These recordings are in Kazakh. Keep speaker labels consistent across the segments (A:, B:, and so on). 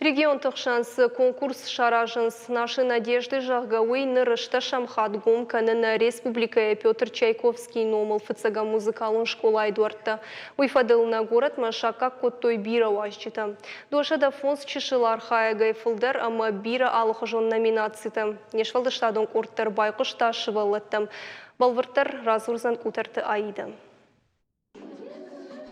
A: Регионтық шансы конкурс шаражынс наши надежды жағгауы нырышта шамхат гомканына республикая Петр Чайковский номыл фыцага музыкалын школа айдуарта. Уйфадылына город машака коттой бира уашчыта. Дуашада фонс чышылар хаяга фылдар, ама бира алықыжон номинацияты. Нешвалдыштадың корттар байқышта шывалыттым. Балвырттар разурзан кутарты аиды.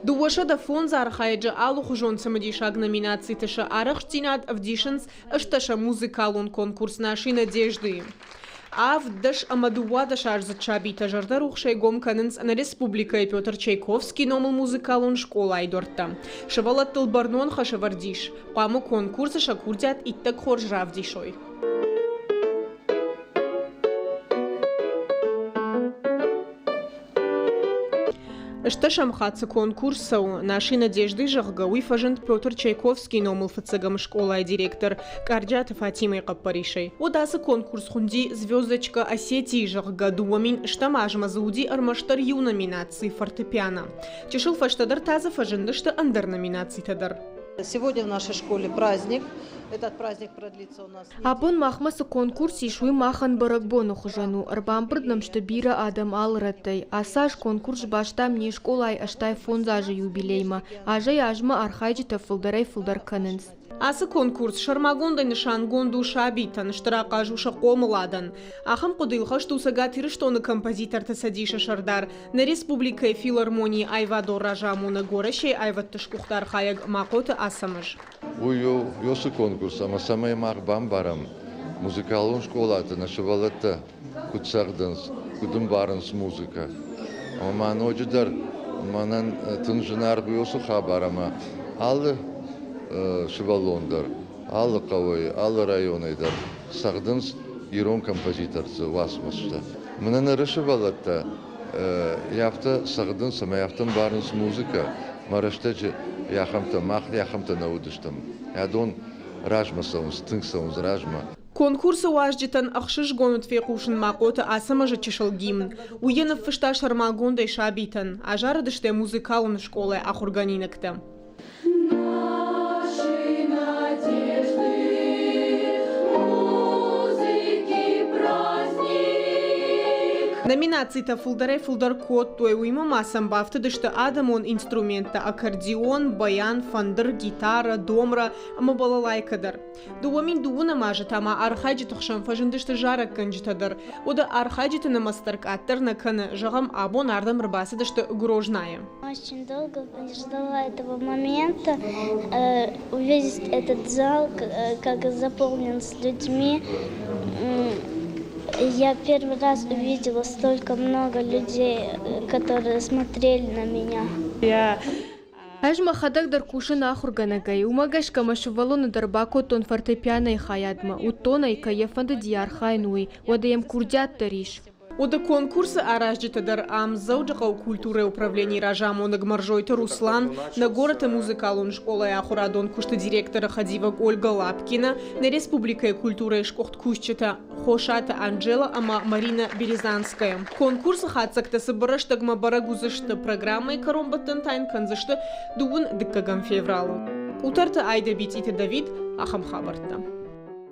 B: Дуашада фон зархайджа алухужон самодишаг номинации таша арахтинат авдишенс ашташа музыкалун конкурс нашей надежды. Авдаш амадуада шарзачаби тажарда рухшай гомканынс на республика Петр Чайковский номыл музыкалун школа айдорта. Шавалат тылбарнон хашавардиш. Паму конкурса шакурдят иттак хоржравдишой. Что шамхатся конкурсу нашей надежды жағгауи фажент Петр Чайковский номыл фацагам школа директор Карджат Фатимой Капаришей. Удасы конкурс хунди звездочка Осетии жағга дуамин штамажма зауди армаштар ю номинации фортепиано. Чешил фаштадар таза фаженда что андер номинации тадар.
C: Сегодня в нашей школе праздник. Этот праздник продлится у нас.
D: Апон махмасы конкурс ишуй махан баракбону хужану. Арбампрднам что бира адам алратай. Асаш конкурс баштам не школай аштай фонзажи юбилейма. Ажай ажма архайджита фулдарай фулдар каненс.
B: Асы конкурс шармагонда нишангонду шабитан штрака жуша комладан. Ахам кудылха что сагатир что на композитор тасадиша шардар на республика филармонии Айвадор Ражамуна горащей Айватташкухтар хаяг макота асамаш.
E: Уйо ёсы конкурс, ама самай марбам барам. Музыкалун школата нашивалата кутсарданс, кудым баранс музыка. Ама ночидар манан тынжынар ёсы хабарама. Аллы шивалондар, аллы кавай, аллы районайдар. Сагдынс ирон композиторцы васмашта. Мынан рышивалата яфта сагдынс, ама яфтан баранс музыка. Мараштаджи яхамта мах яхамта наудыштам. Ядон ражма саунс, тынк саунс ражма.
B: Конкурсы уаждитан ахшиш гонут фекушин макота асама же чешал гимн. Уенов фышта шармагонда и шабитан, а жарадыште музыкалун школы ахурганинекта. Номинации-то фулдарай фулдар код, то уйма массам бафта, да что адамон инструмента аккордеон, баян, фандыр, гитара, домра, ама балалайкадар. Дуамин дууна мажет, ама архаджи тухшам фажин, да что жарак канджитадар. Ода архаджи-то на мастаркаттер на кана жагам абон ардам рбаса, да что грожная.
F: Очень долго ждала этого момента, увидеть этот зал, как заполнен с людьми. Я первый раз увидела столько много людей, которые смотрели на меня.
D: Ажма хадак дар кушин ахурганагай. Умагаш камашувалону дар бакотон фортепиано и хаядма. Утона и каефанда диархайнуи. Вадаем курдят тариш.
B: Ода конкурсы араждитадар ам зауджакау культуры управления Ражаму нагмаржойта Руслан на город и музыкалун школа ахурадон кушта директора Хадива Ольга Лапкина на республика культуры шкохт кушчата Хошата Анджела ама Марина Березанская. Конкурсы хатсакта собараштагма барагузышта программой коромбаттан тайн канзышта дуун дыккагам февралу. Утарта айда битите Давид ахам хабарта.